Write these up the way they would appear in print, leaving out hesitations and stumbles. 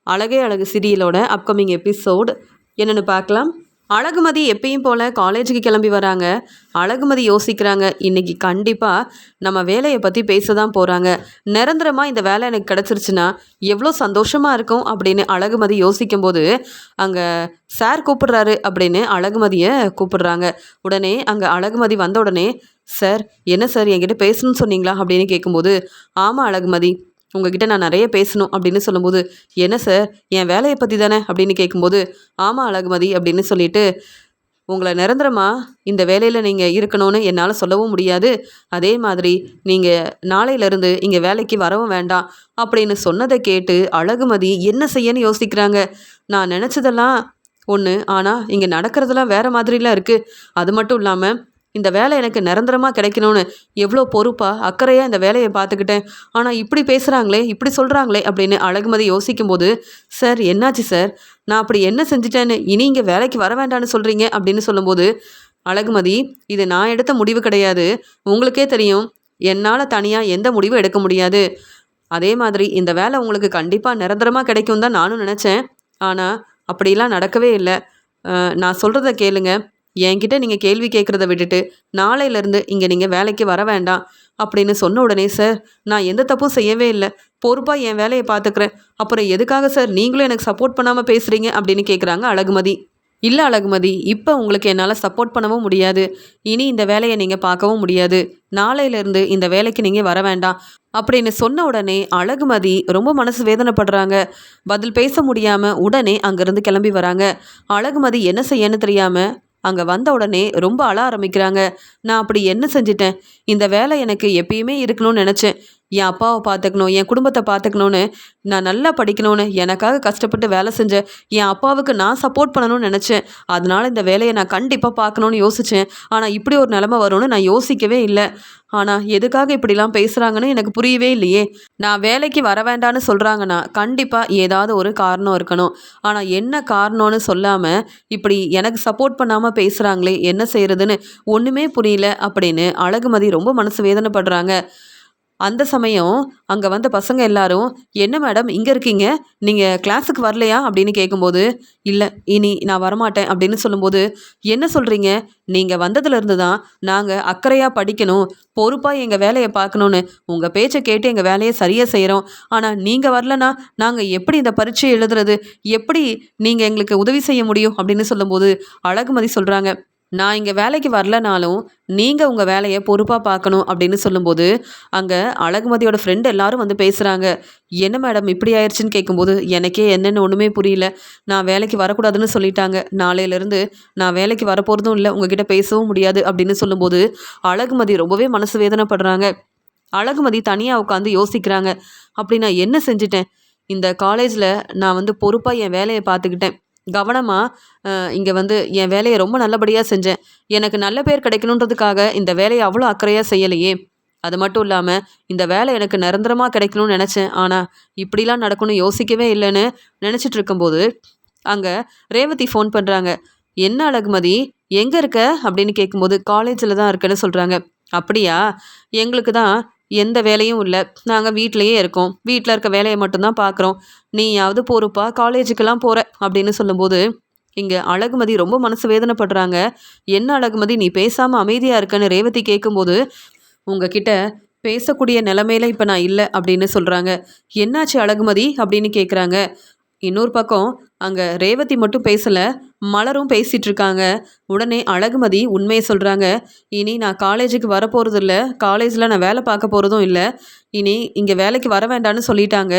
அழகே அழகு சீரியலோட upcoming episode என்னென்னு பார்க்கலாம். அழகுமதி எப்பயும் போல் காலேஜுக்கு கிளம்பி வராங்க. அழகுமதி யோசிக்கிறாங்க, இன்றைக்கி கண்டிப்பாக நம்ம வேலையை பற்றி பேச தான் போகிறாங்க. நிரந்தரமாக இந்த வேலை எனக்கு கிடச்சிருச்சுன்னா எவ்வளோ சந்தோஷமாக இருக்கும் அப்படின்னு அழகுமதி யோசிக்கும்போது அங்கே சார் கூப்பிடுறாரு அப்படின்னு அழகுமதியை கூப்பிடுறாங்க. உடனே அங்கே அழகுமதி வந்த உடனே, சார் என்ன சார் என்கிட்ட பேசணும்னு சொன்னீங்களா அப்படின்னு கேட்கும்போது, ஆமாம் அழகுமதி, உங்ககிட்ட நான் நிறைய பேசணும் அப்படின்னு சொல்லும்போது, என்ன சார் என் வேலையை பற்றி தானே அப்படின்னு கேட்கும்போது, ஆமாம் அழகுமதி அப்படின்னு சொல்லிட்டு, உங்களை நிரந்தரமாக இந்த வேலையில் நீங்கள் இருக்கணும்னு என்னால் சொல்லவும் முடியாது. அதே மாதிரி நீங்கள் நாளையிலேருந்து இங்கே வேலைக்கு வரவும் வேண்டாம் அப்படின்னு சொன்னதை கேட்டு அழகுமதி என்ன செய்யன்னு யோசிக்கிறாங்க. நான் நினச்சதெல்லாம் ஒன்று, ஆனால் இங்கே நடக்கிறதெல்லாம் வேறு மாதிரிலாம் இருக்குது. அது மட்டும் இல்லாமல் இந்த வேலை எனக்கு நிரந்தரமாக கிடைக்கணும்னு எவ்வளோ பொறுப்பாக அக்கறையாக இந்த வேலையை பார்த்துக்கிட்டேன். ஆனால் இப்படி பேசுகிறாங்களே, இப்படி சொல்கிறாங்களே அப்படின்னு அழகுமதி யோசிக்கும்போது, சார் என்னாச்சு சார், நான் அப்படி என்ன செஞ்சுட்டேன்னு இனி இங்கே வேலைக்கு வர வேண்டான்னு சொல்கிறீங்க அப்படின்னு சொல்லும்போது, அழகுமதி, இது நான் எடுத்த முடிவு கிடையாது. உங்களுக்கே தெரியும், என்னால் தனியாக எந்த முடிவும் எடுக்க முடியாது. அதே மாதிரி இந்த வேலை உங்களுக்கு கண்டிப்பாக நிரந்தரமாக கிடைக்கும் தான் நானும் நினச்சேன். ஆனால் அப்படிலாம் நடக்கவே இல்லை. நான் சொல்கிறத கேளுங்க. என்கிட்ட நீங்கள் கேள்வி கேட்குறத விட்டுட்டு நாளையிலேருந்து இங்கே நீங்கள் வேலைக்கு வர வேண்டாம் அப்படின்னு சொன்ன உடனே, சார் நான் எந்த தப்பும் செய்யவே இல்லை, பொறுப்பாக என் வேலையை பார்த்துக்கிறேன், அப்புறம் எதுக்காக சார் நீங்களும் எனக்கு சப்போர்ட் பண்ணாமல் பேசுகிறீங்க அப்படின்னு கேட்குறாங்க அழகுமதி. இல்லை அழகுமதி, இப்போ உங்களுக்கு என்னால் சப்போர்ட் பண்ணவும் முடியாது, இனி இந்த வேலையை நீங்கள் பார்க்கவும் முடியாது, நாளையிலேருந்து இந்த வேலைக்கு நீங்கள் வர வேண்டாம் அப்படின்னு சொன்ன உடனே அழகுமதி ரொம்ப மனசு வேதனைப்படுறாங்க. பதில் பேச முடியாமல் உடனே அங்கேருந்து கிளம்பி வராங்க. அழகுமதி என்ன செய்யன்னு தெரியாமல் அங்கே வந்த உடனே ரொம்ப அழ ஆரம்பிக்கிறாங்க. நான் அப்படி என்ன செஞ்சிட்டேன், இந்த வேலை எனக்கு எப்பயுமே இருக்கணும்னு நினச்சேன், என் அப்பாவை பார்த்துக்கணும், என் குடும்பத்தை பார்த்துக்கணுன்னு, நான் நல்லா படிக்கணும்னு எனக்காக கஷ்டப்பட்டு வேலை செஞ்சேன், என் அப்பாவுக்கு நான் சப்போர்ட் பண்ணணும்னு நினச்சேன், அதனால் இந்த வேலையை நான் கண்டிப்பாக பார்க்கணுன்னு யோசித்தேன். ஆனால் இப்படி ஒரு நிலைமை வரும்னு நான் யோசிக்கவே இல்லை. ஆனால் எதுக்காக இப்படிலாம் பேசுகிறாங்கன்னு எனக்கு புரியவே இல்லையே. நான் வேலைக்கு வர வேண்டான்னு சொல்கிறாங்கன்னா கண்டிப்பாக ஏதாவது ஒரு காரணம் இருக்கணும். ஆனால் என்ன காரணம்னு சொல்லாமல் இப்படி எனக்கு சப்போர்ட் பண்ணாமல் பேசுகிறாங்களே, என்ன செய்கிறதுன்னு ஒன்றுமே புரியல அப்படின்னு அழகுமதி ரொம்ப மனசு வேதனைப்படுறாங்க. அந்த சமயம் அங்கே வந்த பசங்க எல்லாரும், என்ன மேடம் இங்கே இருக்கீங்க, நீங்கள் கிளாஸுக்கு வரலையா அப்படின்னு கேட்கும்போது, இல்லை இனி நான் வரமாட்டேன் அப்படின்னு சொல்லும்போது, என்ன சொல்கிறீங்க, நீங்கள் வந்ததுலேருந்து தான் நாங்கள் அக்கறையாக படிக்கணும், பொறுப்பாக எங்கள் வேலையை பார்க்கணுன்னு உங்கள் பேச்சை கேட்டு எங்கள் வேலையை சரியாக செய்கிறோம். ஆனால் நீங்கள் வரலனா நாங்கள் எப்படி இந்த பரீட்சை எழுதுறது, எப்படி நீங்கள் எங்களுக்கு உதவி செய்ய முடியும் அப்படின்னு சொல்லும்போது அழகுமதி சொல்கிறாங்க, நான் இங்கே வேலைக்கு வரலனாலும் நீங்கள் உங்கள் வேலையை பொறுப்பாக பார்க்கணும் அப்படின்னு சொல்லும்போது அங்கே அழகுமதியோட ஃப்ரெண்டு எல்லாரும் வந்து பேசுகிறாங்க. என்ன மேடம் இப்படி ஆயிடுச்சுன்னு கேட்கும்போது, எனக்கே என்னென்னு ஒன்றுமே புரியல, நான் வேலைக்கு வரக்கூடாதுன்னு சொல்லிட்டாங்க, நாளையிலேருந்து நான் வேலைக்கு வரப்போகிறதும் இல்லை, உங்ககிட்ட பேசவும் முடியாது அப்படின்னு சொல்லும்போது அழகுமதி ரொம்பவே மனசு வேதனைப்படுறாங்க. அழகுமதி தனியாக உட்காந்து யோசிக்கிறாங்க, அப்படி நான் என்ன செஞ்சிட்டேன், இந்த காலேஜில் நான் வந்து பொறுப்பாக என் வேலையை பார்த்துக்கிட்டேன், கவனமாக இங்கே வந்து என் வேலையை ரொம்ப நல்லபடியாக செஞ்சேன், எனக்கு நல்ல பேர் கிடைக்கணுன்றதுக்காக இந்த வேலையை அவ்வளோ அக்கறையாக செய்யலையே, அது மட்டும் இல்லாமல் இந்த வேலை எனக்கு நிரந்தரமாக கிடைக்கணும்னு நினச்சேன், ஆனால் இப்படிலாம் நடக்கணும்னு யோசிக்கவே இல்லைன்னு நினச்சிட்டு இருக்கும்போது அங்கே ரேவதி ஃபோன் பண்ணுறாங்க. என்ன அழகுமதி எங்கே இருக்க அப்படின்னு கேட்கும்போது, காலேஜில் தான் இருக்கேன்னு சொல்கிறாங்க. அப்படியா, எங்களுக்கு தான் எந்த வேலையும் இல்லை, நாங்கள் வீட்டிலையே இருக்கோம், வீட்டில் இருக்க வேலையை மட்டும்தான் பார்க்குறோம், நீயாவது பொறுப்பாக காலேஜுக்கெல்லாம் போகிற அப்படின்னு சொல்லும்போது இங்கே அழகுமதி ரொம்ப மனசு வேதனைப்படுறாங்க. என்ன அழகுமதி நீ பேசாமல் அமைதியாக இருக்கன்னு ரேவதி கேட்கும்போது, உங்ககிட்ட பேசக்கூடிய நிலைமையில இப்போ நான் இல்லை அப்படின்னு சொல்கிறாங்க. என்னாச்சு அழகுமதி அப்படின்னு கேட்குறாங்க. இன்னொரு பக்கம் அங்கே ரேவதி மட்டும் பேசலை, மலரும் பேசிகிட்டு இருக்காங்க. உடனே அழகுமதி உண்மையை சொல்கிறாங்க, இனி நான் காலேஜுக்கு வரப்போகிறது இல்லை, காலேஜில் நான் வேலை பார்க்க போகிறதும் இல்லை, இனி இங்கே வேலைக்கு வர வேண்டான்னு சொல்லிட்டாங்க,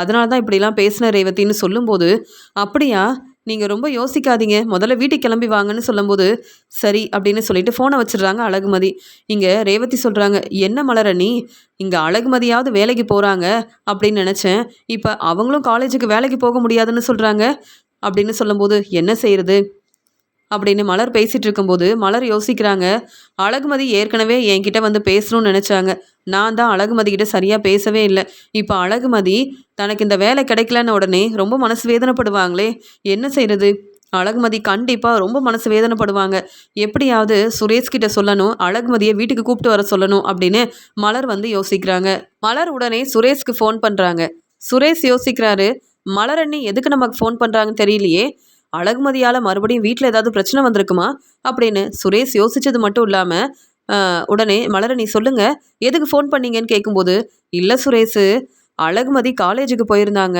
அதனால தான் இப்படிலாம் பேசின ரேவதின்னு சொல்லும்போது, அப்படியா, நீங்கள் ரொம்ப யோசிக்காதீங்க, முதல்ல வீட்டுக்கு கிளம்பி வாங்கன்னு சொல்லும்போது சரி அப்படின்னு சொல்லிட்டு ஃபோனை வச்சிடுறாங்க அழகுமதி. இங்கே ரேவதி சொல்கிறாங்க, என்ன மலர நீ இங்கே அழகுமதியாவது வேலைக்கு போகிறாங்க அப்படின்னு நினச்சேன், இப்போ அவங்களும் காலேஜுக்கு வேலைக்கு போக முடியாதுன்னு சொல்கிறாங்க அப்படின்னு சொல்லும்போது என்ன செய்கிறது அப்படின்னு மலர் பேசிகிட்டு இருக்கும்போது மலர் யோசிக்கிறாங்க, அழகுமதி ஏற்கனவே என்கிட்ட வந்து பேசணும்னு நினச்சாங்க, நான் தான் அழகுமதிக்கிட்ட சரியாக பேசவே இல்லை, இப்போ அழகுமதி தனக்கு இந்த வேலை கிடைக்கலன்னு உடனே ரொம்ப மனசு வேதனைப்படுவாங்களே, என்ன செய்கிறது, அழகுமதி கண்டிப்பாக ரொம்ப மனசு வேதனைப்படுவாங்க, எப்படியாவது சுரேஷ்கிட்ட சொல்லணும், அழகுமதியை வீட்டுக்கு கூப்பிட்டு வர சொல்லணும் அப்படின்னு மலர் வந்து யோசிக்கிறாங்க. மலர் உடனே சுரேஷ்க்கு ஃபோன் பண்ணுறாங்க. சுரேஷ் யோசிக்கிறாரு, மலரண்ணி எதுக்கு நமக்கு ஃபோன் பண்ணுறாங்கன்னு தெரியலையே, அழகுமதியால் மறுபடியும் வீட்டில் ஏதாவது பிரச்சனை வந்திருக்குமா அப்படின்னு சுரேஷ் யோசித்தது மட்டும் இல்லாமல் உடனே மலரணி சொல்லுங்க, எதுக்கு ஃபோன் பண்ணீங்கன்னு கேட்கும்போது, இல்லை சுரேஷு, அழகுமதி காலேஜுக்கு போயிருந்தாங்க.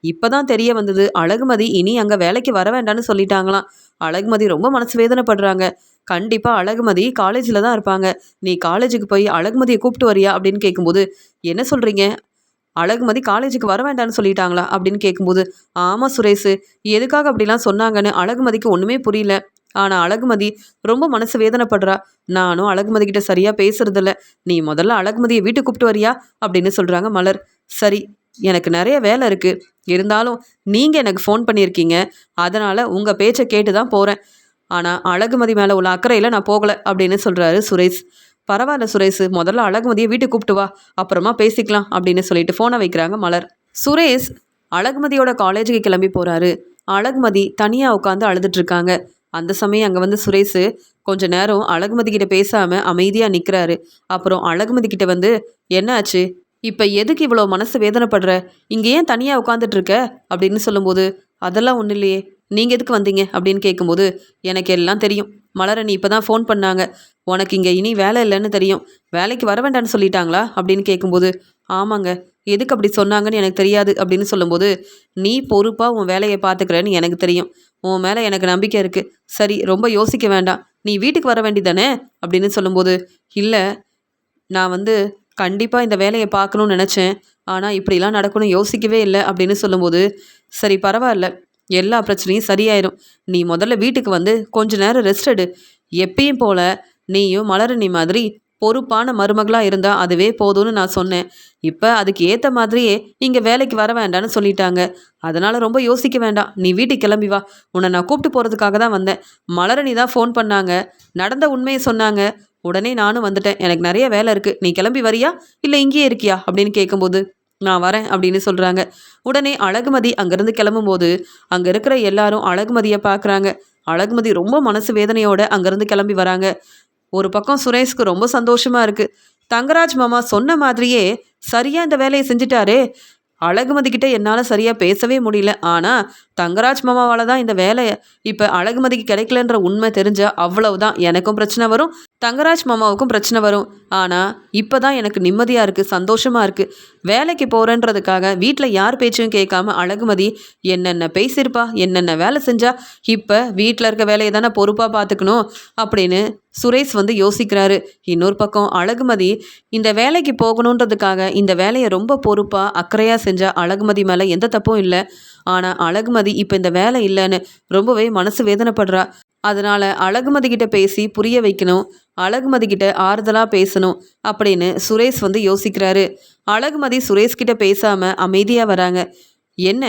இப்போ தான் தெரிய வந்தது அழகுமதி இனி அங்கே வேலைக்கு வர வேண்டான்னு சொல்லிட்டாங்களாம். அழகுமதி ரொம்ப மனசு வேதனைப்படுறாங்க. கண்டிப்பாக அழகுமதி காலேஜில் தான் இருப்பாங்க. நீ காலேஜுக்கு போய் அழகுமதியை கூப்பிட்டு வரியா அப்படின்னு கேட்கும்போது, என்ன சொல்கிறீங்க, அழகுமதி காலேஜுக்கு வர வேண்டாம்னு சொல்லிட்டாங்களா அப்படின்னு கேட்கும்போது, ஆமாம் சுரேஷு, எதுக்காக அப்படிலாம் சொன்னாங்கன்னு அழகுமதிக்கு ஒன்றுமே புரியல. ஆனால் அழகுமதி ரொம்ப மனசு வேதனைப்படுறா. நானும் அழகுமதி கிட்ட சரியாக பேசுறதில்ல. நீ முதல்ல அழகுமதியை வீட்டுக்கு கூப்பிட்டு வரியா அப்படின்னு சொல்கிறாங்க மலர். சரி, எனக்கு நிறைய வேலை இருக்குது, இருந்தாலும் நீங்கள் எனக்கு ஃபோன் பண்ணியிருக்கீங்க, அதனால் உங்கள் பேச்சை கேட்டு தான் போகிறேன். ஆனால் அழகுமதி மேலே உள்ள அக்கறையில் நான் போகலை அப்படின்னு சொல்கிறாரு சுரேஷ். பரவாயில்ல சுரேஷ், முதல்ல அழகுமதியை வீட்டுக்கு கூப்பிட்டு வா, அப்புறமா பேசிக்கலாம் அப்படின்னு சொல்லிட்டு ஃபோனை வைக்கிறாங்க மலர். சுரேஷ் அழகுமதியோட காலேஜுக்கு கிளம்பி போகிறாரு. அழகுமதி தனியாக உட்காந்து அழுதுட்ருக்காங்க. அந்த சமயம் அங்கே வந்து சுரேஷ் கொஞ்ச நேரம் அழகுமதி கிட்ட பேசாமல் அமைதியாக நிற்கிறாரு. அப்புறம் அழகுமதி கிட்ட வந்து, என்ன ஆச்சு, இப்போ எதுக்கு இவ்வளோ மனசு வேதனைப்படுற, இங்கே ஏன் தனியாக உட்காந்துட்ருக்க அப்படின்னு சொல்லும்போது, அதெல்லாம் ஒன்றும் இல்லையே, நீங்கள் எதுக்கு வந்தீங்க அப்படின்னு கேட்கும்போது, எனக்கு எல்லாம் தெரியும், மலரணி இப்போ தான் ஃபோன் பண்ணாங்க, உனக்கு இங்கே இனி வேலை இல்லைன்னு தெரியும், வேலைக்கு வர வேண்டான்னு சொல்லிட்டாங்களா அப்படின்னு கேட்கும்போது, ஆமாங்க, எதுக்கு அப்படி சொன்னாங்கன்னு எனக்கு தெரியாது அப்படின்னு சொல்லும்போது, நீ பொறுப்பாக உன் வேலையை பார்த்துக்கிறேன்னு எனக்கு தெரியும், உன் மேலே எனக்கு நம்பிக்கை இருக்குது, சரி ரொம்ப யோசிக்க வேண்டாம், நீ வீட்டுக்கு வர வேண்டியதானே அப்படின்னு சொல்லும்போது, இல்லை, நான் வந்து கண்டிப்பாக இந்த வேலையை பார்க்கணுன்னு நினச்சேன், ஆனால் இப்படிலாம் நடக்கணும்னு யோசிக்கவே இல்லை அப்படின்னு சொல்லும்போது, சரி பரவாயில்ல, எல்லா பிரச்சனையும் சரியாயிரும், நீ முதல்ல வீட்டுக்கு வந்து கொஞ்ச நேரம் ரெஸ்ட் எடு, எப்பயும் போல் நீயும் மலரணி மாதிரி பொறுப்பான மருமகளாக இருந்தால் அதுவே போதும்னு நான் சொன்னேன். இப்போ அதுக்கு ஏற்ற மாதிரியே இங்கே வேலைக்கு வர வேண்டான்னு சொல்லிட்டாங்க, அதனால் ரொம்ப யோசிக்க வேண்டாம், நீ வீட்டுக்கு கிளம்பி வா, உன்னை நான் கூப்பிட்டு போகிறதுக்காக தான் வந்தேன், மலரணி தான் ஃபோன் பண்ணாங்க, நடந்த உண்மையை சொன்னாங்க, உடனே நானும் வந்துட்டேன், எனக்கு நிறைய வேலை இருக்குது, நீ கிளம்பி வரியா இல்லை இங்கேயே இருக்கியா அப்படின்னு கேட்கும்போது, நான் வரேன் அப்படின்னு சொல்கிறாங்க. உடனே அழகுமதி அங்கேருந்து கிளம்பும்போது அங்கே இருக்கிற எல்லாரும் அழகுமதியை பார்க்குறாங்க. அழகுமதி ரொம்ப மனசு வேதனையோடு அங்கேருந்து கிளம்பி வராங்க. ஒரு பக்கம் சுரேஷ்க்கு ரொம்ப சந்தோஷமாக இருக்குது. தங்கராஜ் மாமா சொன்ன மாதிரியே சரியாக இந்த வேலையை செஞ்சிட்டாரே, அழகுமதி கிட்ட என்னால் சரியாக பேசவே முடியல, ஆனால் தங்கராஜ் மாமாவால் தான் இந்த வேலையை இப்போ அழகுமதிக்கு கிடைக்கலன்ற உண்மை தெரிஞ்சால் அவ்வளவுதான், எனக்கும் பிரச்சனை வரும், தங்கராஜ் மாமாவுக்கும் பிரச்சனை வரும். ஆனால் இப்போ தான் எனக்கு நிம்மதியாக இருக்குது, சந்தோஷமாக இருக்குது, வேலைக்கு போகிறேன்றதுக்காக வீட்டில் யார் பேச்சும் கேட்காம அழகுமதி என்னென்ன பேசியிருப்பா, என்னென்ன வேலை செஞ்சா, இப்போ வீட்டில் இருக்க வேலையை தானே பொறுப்பாக பார்த்துக்கணும் அப்படின்னு சுரேஷ் வந்து யோசிக்கிறாரு. இன்னொரு பக்கம் அழகுமதி இந்த வேலைக்கு போகணுன்றதுக்காக இந்த வேலையை ரொம்ப பொறுப்பாக அக்கறையாக செஞ்சால் அழகுமதி மேலே எந்த தப்பும் இல்லை. ஆனால் அழகுமதி இப்போ இந்த வேலை இல்லைன்னு ரொம்பவே மனசு வேதனைப்படுறா. அதனால் அழகுமதி கிட்ட பேசி புரிய வைக்கணும், அழகுமதி கிட்ட ஆறுதலாக பேசணும் அப்படின்னு சுரேஷ் வந்து யோசிக்கிறாரு. அழகுமதி சுரேஷ் கிட்ட பேசாமல் அமைதியாக வராங்க. என்ன,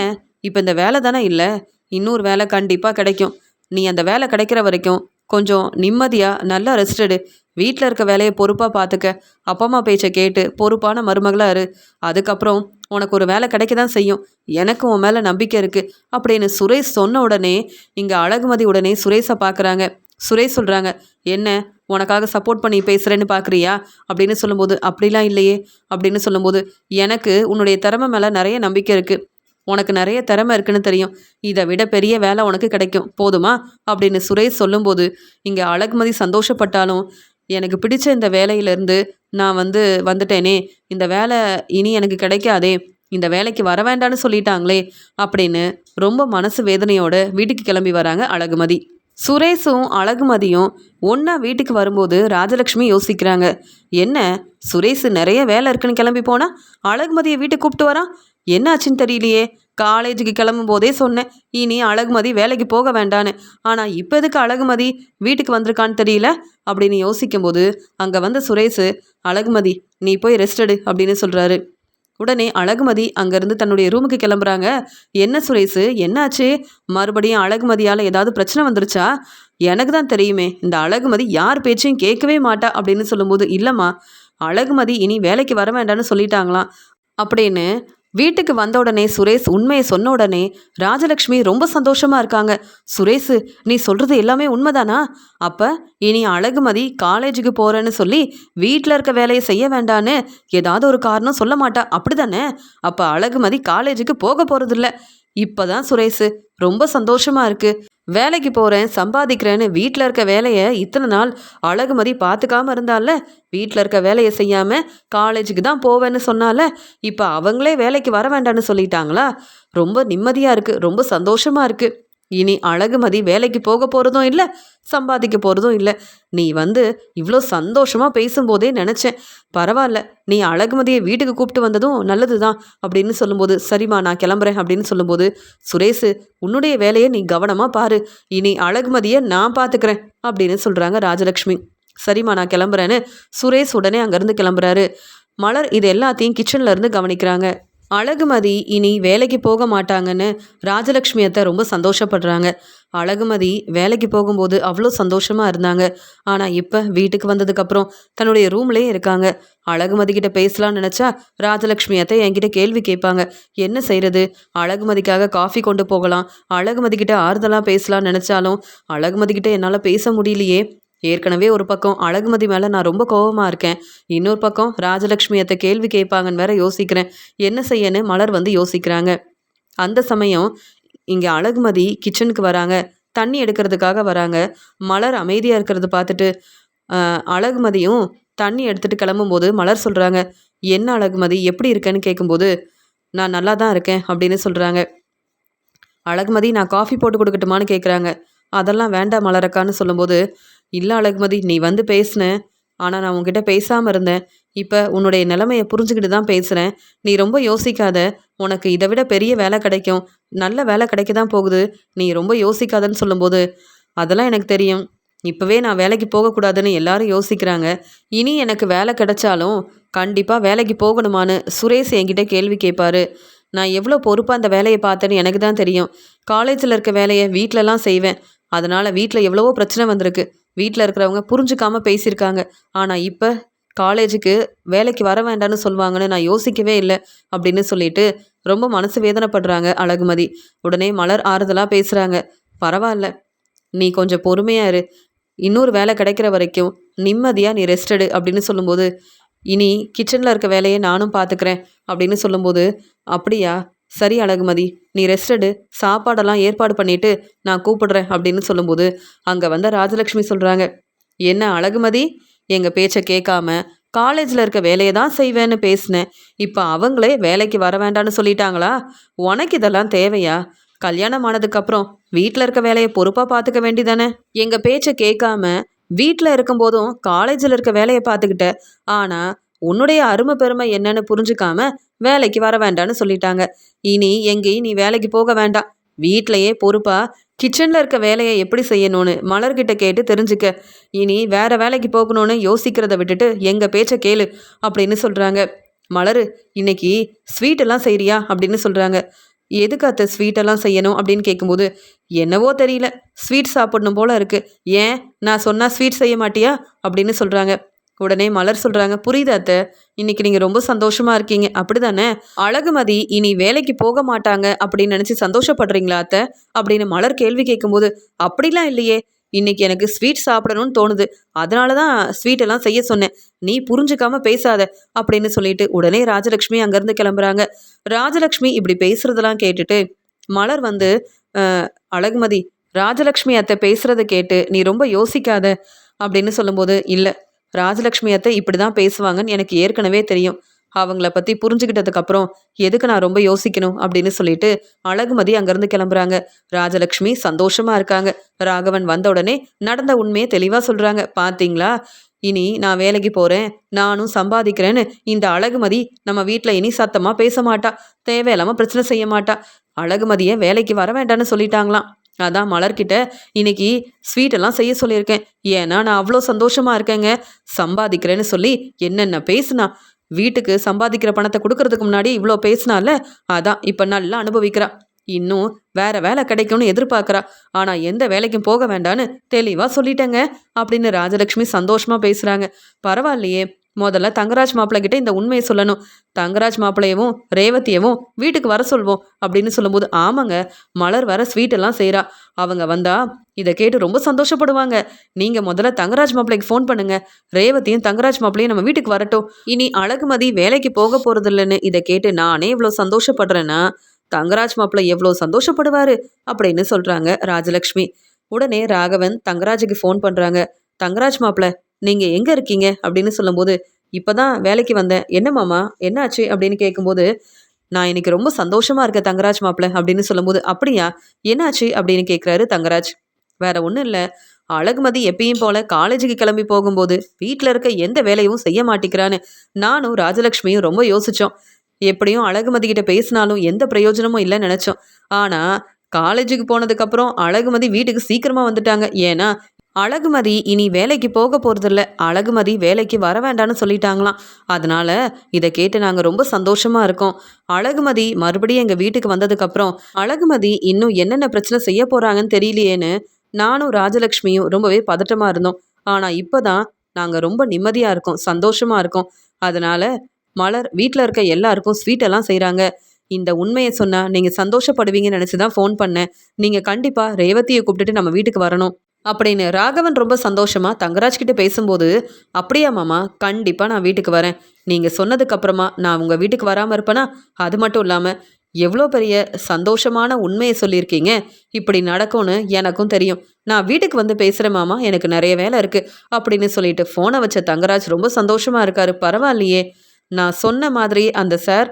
இப்போ இந்த வேலை தானே இல்லை, இன்னொரு வேலை கண்டிப்பாக கிடைக்கும், நீ அந்த வேலை கிடைக்கிற வரைக்கும் கொஞ்சம் நிம்மதியாக நல்லா ரெஸ்ட் எடு, வீட்டில் இருக்க வேலையை பொறுப்பாக பார்த்துக்க, அப்பா அம்மா பேச்சை கேட்டு பொறுப்பான மருமகளாக இரு, அதுக்கப்புறம் உனக்கு ஒரு வேலை கிடைக்க தான் செய்யும், எனக்கு உன் மேலே நம்பிக்கை இருக்குது அப்படின்னு சுரேஷ் சொன்ன உடனே இங்கே அழகுமதி உடனே சுரேஷை பார்க்குறாங்க. சுரேஷ் சொல்கிறாங்க, என்ன உனக்காக சப்போர்ட் பண்ணி பேசுகிறேன்னு பார்க்குறியா அப்படின்னு சொல்லும்போது, அப்படிலாம் இல்லையே அப்படின்னு சொல்லும்போது, எனக்கு உன்னுடைய திறமை மேலே நிறைய நம்பிக்கை இருக்குது, உனக்கு நிறைய திறமை இருக்குன்னு தெரியும், இதை விட பெரிய வேலை உனக்கு கிடைக்கும், போதுமா அப்படின்னு சுரேஷ் சொல்லும்போது இங்கே அழகுமதி சந்தோஷப்பட்டாலும், எனக்கு பிடிச்ச இந்த வேலையிலேருந்து நான் வந்துட்டேனே, இந்த வேலை இனி எனக்கு கிடைக்காதே, இந்த வேலைக்கு வர வேண்டான்னு சொல்லிட்டாங்களே அப்படின்னு ரொம்ப மனசு வேதனையோடு வீட்டுக்கு கிளம்பி வராங்க அழகுமதி. சுரேஷும் அழகுமதியும் ஒன்றா வீட்டுக்கு வரும்போது ராஜலக்ஷ்மி யோசிக்கிறாங்க, என்ன சுரேஷ் நிறைய வேலை இருக்குன்னு கிளம்பி போனால் அழகுமதியை வீட்டுக்கு கூப்பிட்டு வரான், என்ன ஆச்சுன்னு தெரியலையே, காலேஜுக்கு கிளம்பும் போதே சொன்னேன் இனி அழகுமதி வேலைக்கு போக வேண்டான்னு, ஆனால் இப்போ எதுக்கு அழகுமதி வீட்டுக்கு வந்திருக்கான்னு தெரியல அப்படின்னு யோசிக்கும்போது அங்கே வந்த சுரேஷ், அழகுமதி நீ போய் ரெஸ்ட் எடு அப்படின்னு சொல்கிறாரு. உடனே அழகுமதி அங்கேருந்து தன்னுடைய ரூமுக்கு கிளம்புறாங்க. என்ன சுரேஷ், என்னாச்சு, மறுபடியும் அழகுமதியால் ஏதாவது பிரச்சனை வந்துருச்சா, எனக்கு தான் தெரியுமே இந்த அழகுமதி யார் பேச்சையும் கேட்கவே மாட்டா அப்படின்னு சொல்லும்போது, இல்லைம்மா அழகுமதி இனி வேலைக்கு வர வேண்டான்னு சொல்லிட்டாங்களாம் அப்படின்னு வீட்டுக்கு வந்த உடனே சுரேஷ் உண்மையை சொன்ன உடனே ராஜலக்ஷ்மி ரொம்ப சந்தோஷமா இருக்காங்க. சுரேஷ், நீ சொல்றது எல்லாமே உண்மைதானா? அப்ப இனி அழகுமதி காலேஜுக்கு போறேன்னு சொல்லி வீட்டில் இருக்க வேலையை செய்ய வேண்டான்னு ஏதாவது ஒரு காரணம் சொல்ல மாட்டா, அப்படிதானே? அப்ப அழகுமதி காலேஜுக்கு போக போறதில்ல. இப்பதான் சுரேஷ் ரொம்ப சந்தோஷமா இருக்கு. வேலைக்கு போறேன் சம்பாதிக்கிறேன்னு வீட்டில் இருக்க வேலையை இத்தனை நாள் அழகுமதி பார்த்துக்காம இருந்தால, வீட்டில் இருக்க வேலையை செய்யாம காலேஜுக்கு தான் போவேன்னு சொன்னால, இப்போ அவங்களே வேலைக்கு வர வேண்டான்னு சொல்லிட்டாங்களா? ரொம்ப நிம்மதியா இருக்கு, ரொம்ப சந்தோஷமா இருக்கு. இனி அழகுமதி வேலைக்கு போக போறதும் இல்லை, சம்பாதிக்க போறதும் இல்லை. நீ இவ்வளோ சந்தோஷமா பேசும்போதே நினச்சேன், பரவாயில்ல, நீ அழகுமதியை வீட்டுக்கு கூப்பிட்டு வந்ததும் நல்லது தான் அப்படின்னு சொல்லும்போது, சரிம்மா நான் கிளம்புறேன் அப்படின்னு சொல்லும்போது, சுரேஷ், உன்னுடைய வேலையை நீ கவனமாக பாரு, இனி அழகுமதியை நான் பார்த்துக்கிறேன் அப்படின்னு சொல்கிறாங்க ராஜலக்ஷ்மி. சரிம்மா நான் கிளம்புறேன்னு சுரேஷ் உடனே அங்கேருந்து கிளம்புறாரு. மலர் இது எல்லாத்தையும் கிச்சன்ல இருந்து கவனிக்கிறாங்க. அழகுமதி இனி வேலைக்கு போக மாட்டாங்கன்னு ராஜலக்ஷ்மி அத்தை ரொம்ப சந்தோஷப்படுறாங்க. அழகுமதி வேலைக்கு போகும்போது அவ்வளோ சந்தோஷமாக இருந்தாங்க. ஆனால் இப்போ வீட்டுக்கு வந்ததுக்கப்புறம் தன்னுடைய ரூம்லேயே இருக்காங்க. அழகுமதி கிட்ட பேசலாம்னு நினச்சா ராஜலக்ஷ்மி அத்தை என்கிட்ட கேள்வி கேட்பாங்க. என்ன செய்கிறது? அழகுமதிக்காக காஃபி கொண்டு போகலாம், அழகுமதி கிட்ட ஆறுதலாக பேசலாம்னு நினச்சாலும் அழகுமதி கிட்ட என்னால் பேச முடியலையே. ஏற்கனவே ஒரு பக்கம் அழகுமதி மேலே நான் ரொம்ப கோபமாக இருக்கேன், இன்னொரு பக்கம் ராஜலக்ஷ்மி அத்தை கேள்வி கேட்பாங்கன்னு வேற யோசிக்கிறேன். என்ன செய்யன்னு மலர் யோசிக்கிறாங்க. அந்த சமயம் இங்கே அழகுமதி கிச்சனுக்கு வராங்க, தண்ணி எடுக்கிறதுக்காக வராங்க. மலர் அமைதியாக இருக்கிறத பார்த்துட்டு அழகுமதியும் தண்ணி எடுத்துகிட்டு கிளம்பும்போது மலர் சொல்கிறாங்க, என்ன அழகுமதி எப்படி இருக்கேன்னு கேட்கும்போது, நான் நல்லா தான் இருக்கேன் அப்படின்னு சொல்கிறாங்க. அழகுமதி நான் காஃபி போட்டு கொடுக்கட்டுமான்னு கேட்குறாங்க. அதெல்லாம் வேண்டாம் மலரக்கான்னு சொல்லும்போது, இல்லை அழகுமதி நீ பேசுன, ஆனால் நான் உன்கிட்ட பேசாமல் இருந்தேன், இப்போ உன்னுடைய நிலைமையை புரிஞ்சுக்கிட்டு தான் பேசுகிறேன். நீ ரொம்ப யோசிக்காத, உனக்கு இதை விட பெரிய வேலை கிடைக்கும், நல்ல வேலை கிடைக்க தான் போகுது, நீ ரொம்ப யோசிக்காதன்னு சொல்லும்போது, அதெல்லாம் எனக்கு தெரியும், இப்போவே நான் வேலைக்கு போகக்கூடாதுன்னு எல்லாரும் யோசிக்கிறாங்க, இனி எனக்கு வேலை கிடைச்சாலும் கண்டிப்பாக வேலைக்கு போகணுமான்னு சுரேஷ் என்கிட்ட கேள்வி கேட்பாரு. நான் எவ்வளோ பொறுப்பாக அந்த வேலையை பார்த்தேன்னு எனக்கு தான் தெரியும். காலேஜில் இருக்க வேலையை வீட்டிலலாம் செய்வேன், அதனால் வீட்டில் எவ்வளவோ பிரச்சனை வந்திருக்கு, வீட்டில் இருக்கிறவங்க புரிஞ்சுக்காம பேசியிருக்காங்க. ஆனால் இப்போ காலேஜுக்கு வேலைக்கு வர வேண்டாம்னு சொல்லுவாங்கன்னு நான் யோசிக்கவே இல்லை அப்படின்னு சொல்லிட்டு ரொம்ப மனசு வேதனைப்படுறாங்க அழகுமதி. உடனே மலர் ஆறுதலாக பேசுகிறாங்க. பரவாயில்ல, நீ கொஞ்சம் பொறுமையாக இரு, இன்னொரு வேலை கிடைக்கிற வரைக்கும் நிம்மதியாக நீ ரெஸ்ட் எடு அப்படின்னு சொல்லும்போது, இனி கிச்சனில் இருக்க வேலையை நானும் பார்த்துக்கிறேன் அப்படின்னு சொல்லும்போது, அப்படியா, சரி அழகுமதி நீ ரெஸ்ட் எடு, சாப்பாடெல்லாம் ஏற்பாடு பண்ணிட்டு நான் கூப்பிடுறேன் அப்படின்னு சொல்லும்போது, அங்கே வந்த ராஜலக்ஷ்மி சொல்கிறாங்க, என்ன அழகுமதி, எங்கள் பேச்சை கேட்காம காலேஜில் இருக்க வேலையை தான் செய்வேன்னு பேசினேன், இப்போ அவங்களே வேலைக்கு வர வேண்டான்னு சொல்லிட்டாங்களா? உனக்கு இதெல்லாம் தேவையா? கல்யாணம் ஆனதுக்கப்புறம் வீட்டில் இருக்க வேலையை பொறுப்பாக பார்த்துக்க வேண்டிதானே? எங்கள் பேச்சை கேட்காம வீட்டில் இருக்கும்போதும் காலேஜில் இருக்க வேலையை பார்த்துக்கிட்ட, ஆனால் உன்னுடைய அருமை பெருமை என்னன்னு புரிஞ்சுக்காம வேலைக்கு வர வேண்டான்னு சொல்லிட்டாங்க. இனி எங்கேயும் நீ வேலைக்கு போக வேண்டாம், வீட்டிலையே பொறுப்பா கிச்சனில் இருக்க வேலையை எப்படி செய்யணும்னு மலர்கிட்ட கேட்டு தெரிஞ்சுக்க. இனி வேற வேலைக்கு போகணும்னு யோசிக்கிறத விட்டுட்டு எங்கள் பேச்சை கேளு அப்படின்னு சொல்கிறாங்க. மலர், இன்னைக்கு ஸ்வீட்டெல்லாம் செய்கிறியா அப்படின்னு சொல்கிறாங்க. எதுக்கு அத்தை ஸ்வீட்டெல்லாம் செய்யணும் அப்படின்னு கேட்கும்போது, என்னவோ தெரியல, ஸ்வீட் சாப்பிடணும் போல இருக்கு, ஏன் நான் சொன்னால் ஸ்வீட் செய்ய மாட்டியா அப்படின்னு சொல்கிறாங்க. உடனே மலர் சொல்கிறாங்க, புரியுது அத்தை, இன்னைக்கு நீங்கள் ரொம்ப சந்தோஷமாக இருக்கீங்க அப்படி தானே? அழகுமதி இனி வேலைக்கு போக மாட்டாங்க அப்படின்னு நினச்சி சந்தோஷப்படுறீங்களா அத்தை அப்படின்னு மலர் கேள்வி கேட்கும்போது, அப்படிலாம் இல்லையே, இன்னைக்கு எனக்கு ஸ்வீட் சாப்பிடணும்னு தோணுது, அதனால தான் ஸ்வீட்டெல்லாம் செய்ய சொன்னேன், நீ புரிஞ்சுக்காம பேசாத அப்படின்னு சொல்லிட்டு உடனே ராஜலக்ஷ்மி அங்கேருந்து கிளம்புறாங்க. ராஜலக்ஷ்மி இப்படி பேசுறதெல்லாம் கேட்டுட்டு மலர் அழகுமதி, ராஜலக்ஷ்மி அத்தை பேசுறத கேட்டு நீ ரொம்ப யோசிக்காத அப்படின்னு சொல்லும்போது, இல்லை ராஜலக்ஷ்மி அத்தை இப்படி தான் பேசுவாங்கன்னு எனக்கு ஏற்கனவே தெரியும், அவங்கள பற்றி புரிஞ்சுக்கிட்டதுக்கப்புறம் எதுக்கு நான் ரொம்ப யோசிக்கணும் அப்படின்னு சொல்லிட்டு அழகுமதி அங்கேருந்து கிளம்புறாங்க. ராஜலக்ஷ்மி சந்தோஷமாக இருக்காங்க. ராகவன் வந்த உடனே நடந்த உண்மையை தெளிவாக சொல்கிறாங்க. பார்த்தீங்களா, இனி நான் வேலைக்கு போகிறேன், நானும் சம்பாதிக்கிறேன்னு இந்த அழகுமதி நம்ம வீட்டில் இனி சத்தமாக பேச மாட்டா, தேவையில்லாமல் பிரச்சனை செய்ய மாட்டா. அழகுமதியை வேலைக்கு வர வேண்டான்னு சொல்லிட்டாங்களாம், அதான் மலர்கிட்ட இன்னைக்கு ஸ்வீட்டெல்லாம் செய்ய சொல்லியிருக்கேன், ஏன்னா நான் அவ்வளோ சந்தோஷமாக இருக்கேங்க, சம்பாதிக்கிறேன்னு சொல்லி என்னென்ன பேசுனா, வீட்டுக்கு சம்பாதிக்கிற பணத்தை கொடுக்கறதுக்கு முன்னாடி இவ்வளோ பேசினால, அதான் இப்போ நல்லா அனுபவிக்கிறா, இன்னும் வேற வேலை கிடைக்கும்னு எதிர்பார்க்குறா, ஆனால் எந்த வேலைக்கும் போக வேண்டான்னு தெளிவாக சொல்லிட்டேங்க அப்படின்னு ராஜலக்ஷ்மி சந்தோஷமாக பேசுகிறாங்க. பரவாயில்லையே, முதல்ல தங்கராஜ் மாப்பிள்ளை கிட்ட இந்த உண்மையை சொல்லணும். தங்கராஜ் மாப்பிள்ளையவும் ரேவதியவும் வீட்டுக்கு வர சொல்வோம் அப்படின்னு சொல்லும்போது, ஆமாங்க, மலர் வர ஸ்வீட் எல்லாம் செய்கிறா. அவங்க வந்தா இதை கேட்டு ரொம்ப சந்தோஷப்படுவாங்க. நீங்கள் முதல்ல தங்கராஜ் மாப்பிள்ளைக்கு ஃபோன் பண்ணுங்க. ரேவதியும் தங்கராஜ் மாப்பிள்ளையும் நம்ம வீட்டுக்கு வரட்டும். இனி அழகுமதி வேலைக்கு போக போகிறதில்லன்னு இதை கேட்டு நானே இவ்வளோ சந்தோஷப்படுறேன்னா தங்கராஜ் மாப்பிள்ளை எவ்வளோ சந்தோஷப்படுவார் அப்படின்னு சொல்கிறாங்க ராஜலக்ஷ்மி. உடனே ராகவன் தங்கராஜுக்கு ஃபோன் பண்ணுறாங்க. தங்கராஜ் மாப்பிள்ளை, நீங்கள் எங்கே இருக்கீங்க அப்படின்னு சொல்லும்போது, இப்போ தான் வேலைக்கு வந்தேன். என்ன மாமா, என்னாச்சு அப்படின்னு கேட்கும்போது, நான் இன்னைக்கு ரொம்ப சந்தோஷமாக இருக்கேன் தங்கராஜ் மாப்பிள்ளை அப்படின்னு சொல்லும்போது, அப்படியா, என்னாச்சு அப்படின்னு கேட்குறாரு தங்கராஜ். வேற ஒன்றும் இல்லை, அழகுமதி எப்பயும் போல காலேஜுக்கு கிளம்பி போகும்போது வீட்டில் இருக்க எந்த வேலையும் செய்ய மாட்டேங்கிறான்னு நானும் ராஜலக்ஷ்மியும் ரொம்ப யோசித்தோம். எப்படியும் அழகுமதி கிட்ட பேசினாலும் எந்த பிரயோஜனமும் இல்லைன்னு நினச்சோம். ஆனால் காலேஜுக்கு போனதுக்கப்புறம் அழகுமதி வீட்டுக்கு சீக்கிரமாக வந்துட்டாங்க. ஏன்னா அழகுமதி இனி வேலைக்கு போக போகிறதில்ல, அழகுமதி வேலைக்கு வர வேண்டான்னு சொல்லிட்டாங்களாம். அதனால இதை கேட்டு நாங்கள் ரொம்ப சந்தோஷமாக இருக்கோம். அழகுமதி மறுபடியும் எங்கள் வீட்டுக்கு வந்ததுக்கப்புறம் அழகுமதி இன்னும் என்னென்ன பிரச்சனை செய்ய போகிறாங்கன்னு தெரியலையேன்னு நானும் ராஜலக்ஷ்மியும் ரொம்பவே பதட்டமாக இருந்தோம். ஆனால் இப்போ தான் நாங்கள் ரொம்ப நிம்மதியாக இருக்கோம், சந்தோஷமாக இருக்கோம். அதனால் மலர் வீட்டில் இருக்க எல்லாருக்கும் ஸ்வீட் எல்லாம் செய்கிறாங்க. இந்த உண்மையை சொன்னால் நீங்கள் சந்தோஷப்படுவீங்கன்னு நினச்சி தான் ஃபோன் பண்ணேன். நீங்கள் கண்டிப்பாக ரேவதியை கூப்பிட்டுட்டு நம்ம வீட்டுக்கு வரணும் அப்படின்னு ராகவன் ரொம்ப சந்தோஷமா தங்கராஜ் கிட்ட பேசும்போது, அப்படியா மாமா, கண்டிப்பாக நான் வீட்டுக்கு வரேன். நீங்கள் சொன்னதுக்கப்புறமா நான் உங்கள் வீட்டுக்கு வராமல் இருப்பேனா? அது மட்டும் இல்லாமல் எவ்வளோ பெரிய சந்தோஷமான உண்மையை சொல்லியிருக்கீங்க. இப்படி நடக்கும்னு எனக்கும் தெரியும். நான் வீட்டுக்கு வந்து பேசுகிறேன் மாமா, எனக்கு நிறைய வேலை இருக்குது அப்படின்னு சொல்லிட்டு ஃபோனை வச்ச தங்கராஜ் ரொம்ப சந்தோஷமாக இருக்காரு. பரவாயில்லையே, நான் சொன்ன மாதிரி அந்த சார்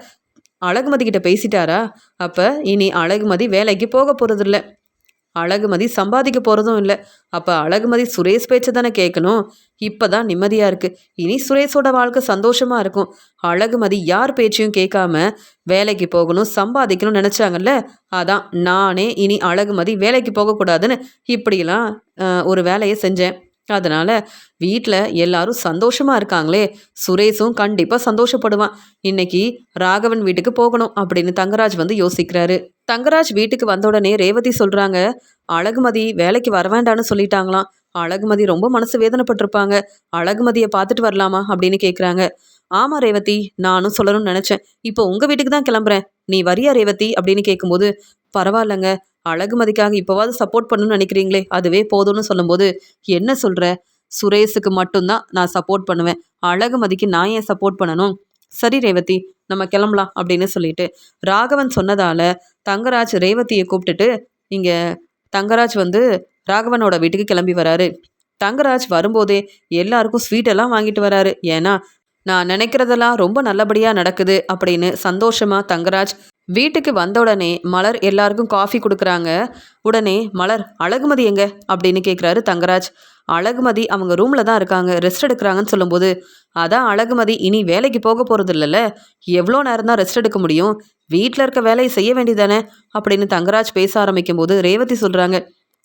அழகுமதி கிட்ட பேசிட்டாரா? அப்போ இனி அழகுமதி வேலைக்கு போக போகிறதில்ல, அழகுமதி சம்பாதிக்க போகிறதும் இல்லை. அப்போ அழகுமதி சுரேஷ் பேச்சை தானே கேட்கணும். இப்போ தான் நிம்மதியாக இருக்குது. இனி சுரேஷோட வாழ்க்கை சந்தோஷமாக இருக்கும். அழகுமதி யார் பேச்சையும் கேட்காம வேலைக்கு போகணும், சம்பாதிக்கணும்னு நினச்சாங்கல்ல, அதான் நானே இனி அழகுமதி வேலைக்கு போகக்கூடாதுன்னு இப்படிலாம் ஒரு வேலையை செஞ்சேன். அதனால் வீட்டில் எல்லாரும் சந்தோஷமாக இருக்காங்களே, சுரேஷும் கண்டிப்பாக சந்தோஷப்படுவான். இன்னைக்கு ராகவன் வீட்டுக்கு போகணும் அப்படின்னு தங்கராஜ் வந்து யோசிக்கிறாரு. தங்கராஜ் வீட்டுக்கு வந்த உடனே ரேவதி சொல்கிறாங்க, அழகுமதி வேலைக்கு வர வேண்டான்னு சொல்லிட்டாங்களாம். அழகுமதி ரொம்ப மனசு வேதனைப்பட்டிருப்பாங்க. அழகுமதியை பார்த்துட்டு வரலாமா அப்படின்னு கேட்குறாங்க. ஆமாம் ரேவதி, நானும் சொல்லணும்னு நினச்சேன். இப்போ உங்கள் வீட்டுக்கு தான் கிளம்புறேன், நீ வரியா ரேவதி அப்படின்னு கேட்கும்போது, பரவாயில்லைங்க, அழகுமதிக்காக இப்போவாது சப்போர்ட் பண்ணணும்னு நினைக்கிறீங்களே, அதுவே போதும்னு சொல்லும்போது, என்ன சொல்கிற, சுரேஷுக்கு மட்டும்தான் நான் சப்போர்ட் பண்ணுவேன், அழகுமதிக்கு நான் ஏன் சப்போர்ட் பண்ணணும்? சரி ரேவதி, நம்ம கிளம்பலாம் அப்படின்னு சொல்லிட்டு ராகவன் சொன்னதால் தங்கராஜ் ரேவதியை கூப்பிட்டுட்டு இங்கே தங்கராஜ் வந்து ராகவனோட வீட்டுக்கு கிளம்பி வராரு. தங்கராஜ் வரும்போதே எல்லாருக்கும் ஸ்வீட்டெல்லாம் வாங்கிட்டு வராரு. ஏன்னா நான் நினைக்கிறதெல்லாம் ரொம்ப நல்லபடியாக நடக்குது அப்படின்னு சந்தோஷமாக தங்கராஜ் வீட்டுக்கு வந்த உடனே மலர் எல்லாருக்கும் காஃபி கொடுக்குறாங்க. உடனே மலர், அழகுமதி எங்க அப்படின்னு கேட்குறாரு தங்கராஜ். அழகுமதி அவங்க ரூமில் தான் இருக்காங்க, ரெஸ்ட் எடுக்கிறாங்கன்னு சொல்லும்போது, அதான் அழகுமதி இனி வேலைக்கு போக போகிறது இல்லைல்ல, எவ்வளோ நேரம் தான் ரெஸ்ட் எடுக்க முடியும், வீட்டில் இருக்க வேலையை செய்ய வேண்டியதானே அப்படின்னு தங்கராஜ் பேச ஆரம்பிக்கும் போது ரேவதி சொல்கிறாங்க,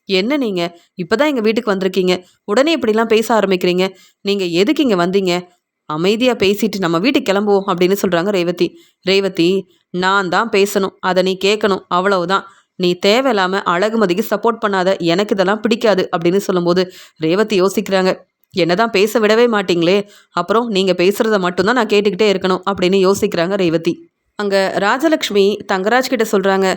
என்ன நீங்கள் இப்போ தான் எங்கள் வீட்டுக்கு வந்திருக்கீங்க, உடனே இப்படிலாம் பேச ஆரம்பிக்கிறீங்க, நீங்கள் எதுக்கு இங்கே வந்தீங்க, அமைதியாக பேசிட்டு நம்ம வீட்டுக்கு கிளம்புவோம் அப்படின்னு சொல்கிறாங்க ரேவதி. ரேவதி, நான் தான் பேசணும், அதை நீ கேட்கணும், அவ்வளவுதான். நீ தேவையில்லாமல் அழகுமதிக்கு சப்போர்ட் பண்ணாத, எனக்கு இதெல்லாம் பிடிக்காது அப்படின்னு சொல்லும்போது ரேவதி யோசிக்கிறாங்க. என்னதான் பேச விடவே மாட்டிங்களே, அப்புறம் நீங்கள் பேசுகிறத மட்டும்தான் நான் கேட்டுக்கிட்டே இருக்கணும் அப்படின்னு யோசிக்கிறாங்க ரேவதி. அங்கே ராஜலக்ஷ்மி தங்கராஜ் கிட்ட சொல்கிறாங்க,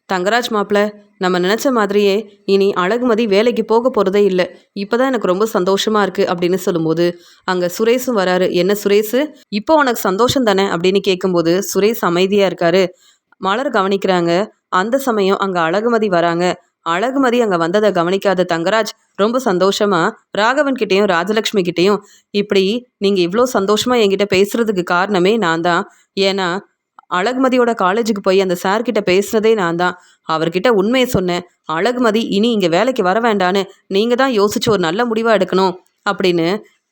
தங்கராஜ் மாப்பிள்ள, நம்ம நினச்ச மாதிரியே இனி அழகுமதி வேலைக்கு போக போகிறதே இல்லை, இப்போ தான் எனக்கு ரொம்ப சந்தோஷமாக இருக்குது அப்படின்னு சொல்லும்போது அங்கே சுரேஷும் வராரு. என்ன சுரேஷ், இப்போ உனக்கு சந்தோஷம் தானே அப்படின்னு கேட்கும்போது சுரேஷ் அமைதியாக இருக்காரு. மலர் கவனிக்கிறாங்க. அந்த சமயம் அங்கே அழகுமதி வராங்க. அழகுமதி அங்கே வந்ததை கவனிக்காத தங்கராஜ் ரொம்ப சந்தோஷமாக ராகவன் கிட்டேயும் ராஜலக்ஷ்மி கிட்டேயும், இப்படி நீங்கள் இவ்வளோ சந்தோஷமாக என்கிட்ட பேசுகிறதுக்கு காரணமே நான் தான். ஏன்னா அழகுமதியோட காலேஜுக்கு போய் அந்த சார்கிட்ட பேசுனதே நான் தான். அவர்கிட்ட உண்மையை சொன்னேன், அழகுமதி இனி இங்கே வேலைக்கு வர வேண்டான்னு நீங்கள் தான் யோசிச்சு ஒரு நல்ல முடிவாக எடுக்கணும் அப்படின்னு.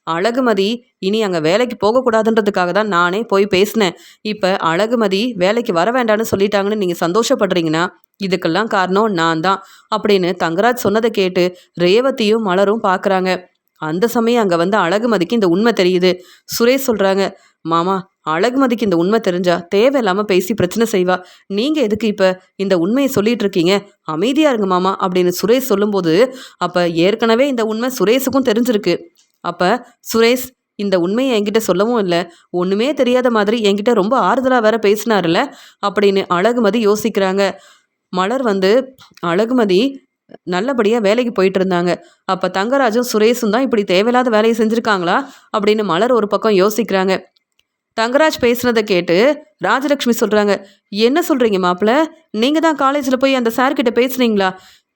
அழகுமதி இனி அங்கே வேலைக்கு போகக்கூடாதுன்றதுக்காக தான் நானே போய் பேசினேன். இப்போ அழகுமதி வேலைக்கு வர வேண்டான்னு சொல்லிட்டாங்கன்னு நீங்கள் சந்தோஷப்படுறீங்கன்னா இதுக்கெல்லாம் காரணம் நான் தான் அப்படின்னு தங்கராஜ் சொன்னதை கேட்டு ரேவதியும் மலரும் பார்க்குறாங்க. அந்த சமயம் அங்கே வந்து அழகுமதிக்கு இந்த உண்மை தெரியுது. சுரேஷ் சொல்கிறாங்க, மாமா, அழகுமதிக்கு இந்த உண்மை தெரிஞ்சா தேவையில்லாமல் பேசி பிரச்சனை செய்வா, நீங்கள் எதுக்கு இப்போ இந்த உண்மையை சொல்லிட்டு இருக்கீங்க, அமைதியாக இருங்க மாமா அப்படின்னு சுரேஷ் சொல்லும்போது, அப்போ ஏற்கனவே இந்த உண்மை சுரேஷுக்கும் தெரிஞ்சிருக்கு. அப்போ சுரேஷ், இந்த உண்மையை என்கிட்ட சொல்லவும் இல்லை, ஒன்றுமே தெரியாத மாதிரி என்கிட்ட ரொம்ப ஆறுதலாக வேற பேசினார்ல அப்படின்னு அழகுமதி யோசிக்கிறாங்க. மலர் வந்து அழகுமதி நல்லபடியாக வேலைக்கு போயிட்டு இருந்தாங்க. அப்போ தங்கராஜும் சுரேஷும் தான் இப்படி தேவையில்லாத வேலையை செஞ்சுருக்காங்களா அப்படின்னு மலர் ஒரு பக்கம் யோசிக்கிறாங்க. தங்கராஜ் பேசுனதை கேட்டு ராஜலக்ஷ்மி சொல்கிறாங்க, என்ன சொல்கிறீங்க மாப்பிள்ள, நீங்கள் தான் காலேஜில் போய் அந்த சார்கிட்ட பேசுனீங்களா?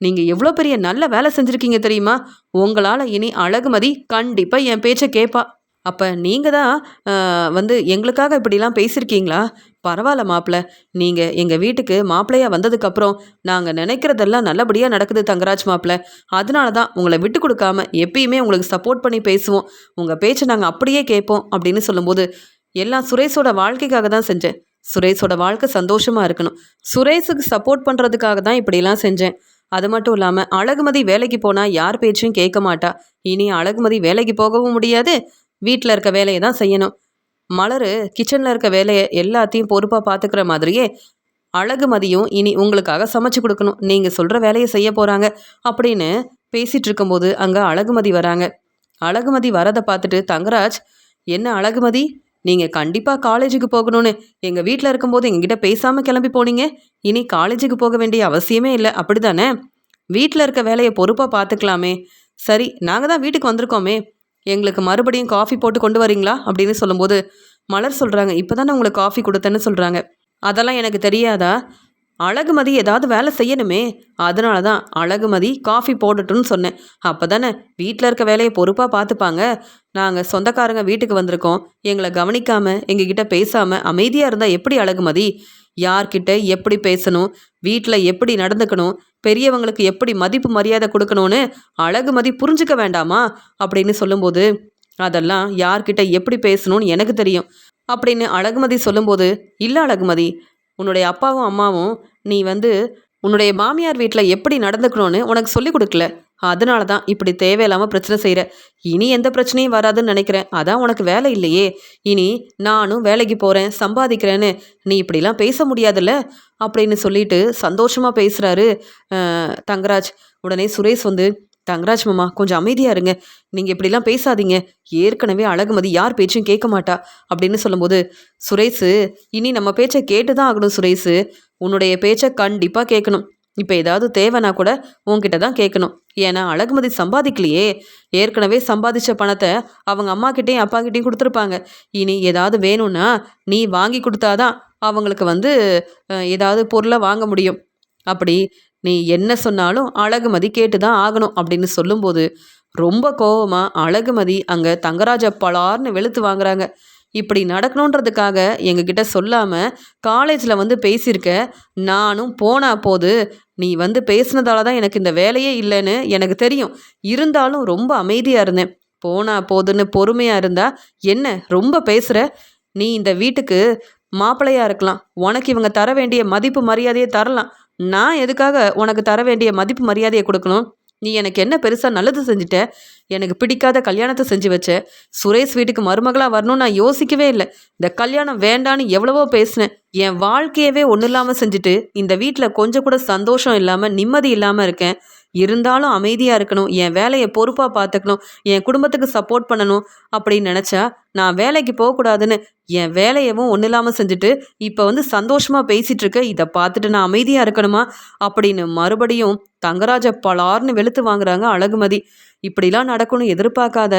நீங்கள் எவ்வளோ பெரிய நல்ல வேலை செஞ்சுருக்கீங்க தெரியுமா? உங்களால் இனி அழகுமதி கண்டிப்பாக என் பேச்சை கேட்பா. அப்போ நீங்கள் தான் வந்து எங்களுக்காக இப்படிலாம் பேசியிருக்கீங்களா? பரவாயில்ல மாப்பிள்ள, நீங்கள் எங்கள் வீட்டுக்கு மாப்பிள்ளையாக வந்ததுக்கப்புறம் நாங்கள் நினைக்கிறதெல்லாம் நல்லபடியாக நடக்குது தங்கராஜ் மாப்பிள்ள. அதனால தான் உங்களை விட்டு கொடுக்காம எப்பயுமே உங்களுக்கு சப்போர்ட் பண்ணி பேசுவோம், உங்கள் பேச்சை நாங்கள் அப்படியே கேட்போம் அப்படின்னு சொல்லும்போது, எல்லாம் சுரேஷோட வாழ்க்கைக்காக தான் செஞ்சேன். சுரேஷோட வாழ்க்கை சந்தோஷமாக இருக்கணும், சுரேஷுக்கு சப்போர்ட் பண்ணுறதுக்காக தான் இப்படிலாம் செஞ்சேன். அது மட்டும் இல்லாமல் அழகுமதி வேலைக்கு போனால் யார் பேச்சும் கேட்க மாட்டா. இனி அழகுமதி வேலைக்கு போகவும் முடியாது, வீட்டில் இருக்க வேலையை தான் செய்யணும். மலர் கிச்சனில் இருக்க வேலையை எல்லாத்தையும் பொறுப்பாக பார்த்துக்கிற மாதிரியே அழகுமதியும் இனி உங்களுக்காக சமைச்சு கொடுக்கணும், நீங்கள் சொல்கிற வேலையை செய்ய போகிறாங்க அப்படின்னு பேசிகிட்டு இருக்கும்போது அங்கே அழகுமதி வராங்க. அழகுமதி வரதை பார்த்துட்டு தங்கராஜ், என்ன அழகுமதி, நீங்கள் கண்டிப்பாக காலேஜுக்கு போகணும்னு எங்கள் வீட்டில் இருக்கும்போது எங்ககிட்ட பேசாமல் கிளம்பி போனீங்க, இனி காலேஜுக்கு போக வேண்டிய அவசியமே இல்லை அப்படி தானே? வீட்டில் இருக்க வேலையை பொறுப்பாக பார்த்துக்கலாமே. சரி, நாங்கள் தான் வீட்டுக்கு வந்திருக்கோமே, எங்களுக்கு மறுபடியும் காஃபி போட்டு கொண்டு வரீங்களா அப்படின்னு சொல்லும்போது மலர் சொல்கிறாங்க, இப்போ தானே உங்களுக்கு காஃபி கொடுத்தேன்னு சொல்கிறாங்க. அதெல்லாம் எனக்கு தெரியாதா? அழகுமதி ஏதாவது வேலை செய்யணுமே, அதனால தான் அழகுமதி காஃபி போடட்டும்னு சொன்னேன். அப்போ தானே வீட்டில் இருக்க வேலையை பொறுப்பாக பார்த்துப்பாங்க. நாங்கள் சொந்தக்காரங்க வீட்டுக்கு வந்திருக்கோம், எங்களை கவனிக்காமல் எங்ககிட்ட பேசாமல் அமைதியாக இருந்தால் எப்படி அழகுமதி? யார்கிட்ட எப்படி பேசணும், வீட்டில் எப்படி நடந்துக்கணும், பெரியவங்களுக்கு எப்படி மதிப்பு மரியாதை கொடுக்கணும்னு அழகுமதி புரிஞ்சுக்க வேண்டாமா அப்படின்னு சொல்லும்போது, அதெல்லாம் யார்கிட்ட எப்படி பேசணும்னு எனக்கு தெரியும் அப்படின்னு அழகுமதி சொல்லும்போது, இல்லை அழகுமதி, உன்னுடைய அப்பாவும் அம்மாவும் நீ வந்து உன்னுடைய மாமியார் வீட்டில் எப்படி நடந்துக்கணும்னு உனக்கு சொல்லி கொடுக்கல, அதனால தான் இப்படி தேவையில்லாமல் பிரச்சனை செய்கிற. இனி எந்த பிரச்சனையும் வராதுன்னு நினைக்கிறேன், அதான் உனக்கு வேலை இல்லையே, இனி நானும் வேலைக்கு போகிறேன் சம்பாதிக்கிறேன்னு நீ இப்படிலாம் பேச முடியாதுல்ல அப்படின்னு சொல்லிட்டு சந்தோஷமாக பேசுகிறாரு தங்கராஜ். உடனே சுரேஷ் வந்து, தங்கராஜ் மாமா கொஞ்சம் அமைதியாக இருங்க, நீங்கள் இப்படிலாம் பேசாதீங்க, ஏற்கனவே அழகுமதி யார் பேச்சும் கேட்க மாட்டா அப்படின்னு சொல்லும்போது, சுரேஷு இனி நம்ம பேச்சை கேட்டு தான் ஆகணும் சுரேஷு, உன்னுடைய பேச்சை கண்டிப்பாக கேட்கணும். இப்போ ஏதாவது தேவைன்னா கூட உன்கிட்ட தான் கேட்கணும், ஏன்னா அழகுமதி சம்பாதிக்கலையே, ஏற்கனவே சம்பாதிச்ச பணத்தை அவங்க அம்மாக்கிட்டேயும் அப்பாக்கிட்டேயும் கொடுத்துருப்பாங்க. இனி ஏதாவது வேணும்னா நீ வாங்கி கொடுத்தாதான் அவங்களுக்கு வந்து ஏதாவது பொருளை வாங்க முடியும். அப்படி நீ என்ன சொன்னாலும் அழகுமதி கேட்டு தான் ஆகணும் அப்படின்னு சொல்லும்போது ரொம்ப கோவமாக அழகுமதி அங்கே தங்கராஜை பலார்னு வெளுத்து வாங்குறாங்க. இப்படி நடக்கணுன்றதுக்காக எங்ககிட்ட சொல்லாமல் காலேஜில் வந்து பேசியிருக்க, நானும் போனா போது, நீ வந்து பேசுனதால தான் எனக்கு இந்த வேலையே இல்லைன்னு எனக்கு தெரியும், இருந்தாலும் ரொம்ப அமைதியாக இருந்தேன். போனா போதுன்னு பொறுமையாக இருந்தா என்ன ரொம்ப பேசுகிற? நீ இந்த வீட்டுக்கு மாப்பிள்ளையாக இருக்கலாம், உனக்கு இவங்க தர வேண்டிய மதிப்பு மரியாதையை தரலாம், நான் எதுக்காக உனக்கு தர வேண்டிய மதிப்பு மரியாதையை கொடுக்கணும்? நீ எனக்கு என்ன பெருசாக நல்லது செஞ்சுட்ட? எனக்கு பிடிக்காத கல்யாணத்தை செஞ்சு வச்ச. சுரேஷ் வீட்டுக்கு மருமகளாக வரணும்னு நான் யோசிக்கவே இல்லை, இந்த கல்யாணம் வேண்டான்னு எவ்வளவோ பேசினேன். என் வாழ்க்கையவே ஒன்றும் இல்லாமல் செஞ்சுட்டு இந்த வீட்டில் கொஞ்சம் கூட சந்தோஷம் இல்லாமல் நிம்மதி இல்லாமல் இருக்கேன். இருந்தாலும் அமைதியாக இருக்கணும், என் வேலையை பொறுப்பாக பார்த்துக்கணும், என் குடும்பத்துக்கு சப்போர்ட் பண்ணணும் அப்படின்னு நினச்சா நான் வேலைக்கு போகக்கூடாதுன்னு என் வேலையவும் ஒன்றும் இல்லாமல் செஞ்சுட்டு இப்போ வந்து சந்தோஷமாக பேசிகிட்டு இருக்க, இதை பார்த்துட்டு நான் அமைதியாக இருக்கணுமா அப்படின்னு மறுபடியும் தங்கராஜை பலார்னு வெளுத்து வாங்குறாங்க அழகுமதி. இப்படிலாம் நடக்கும்னு எதிர்பார்க்காத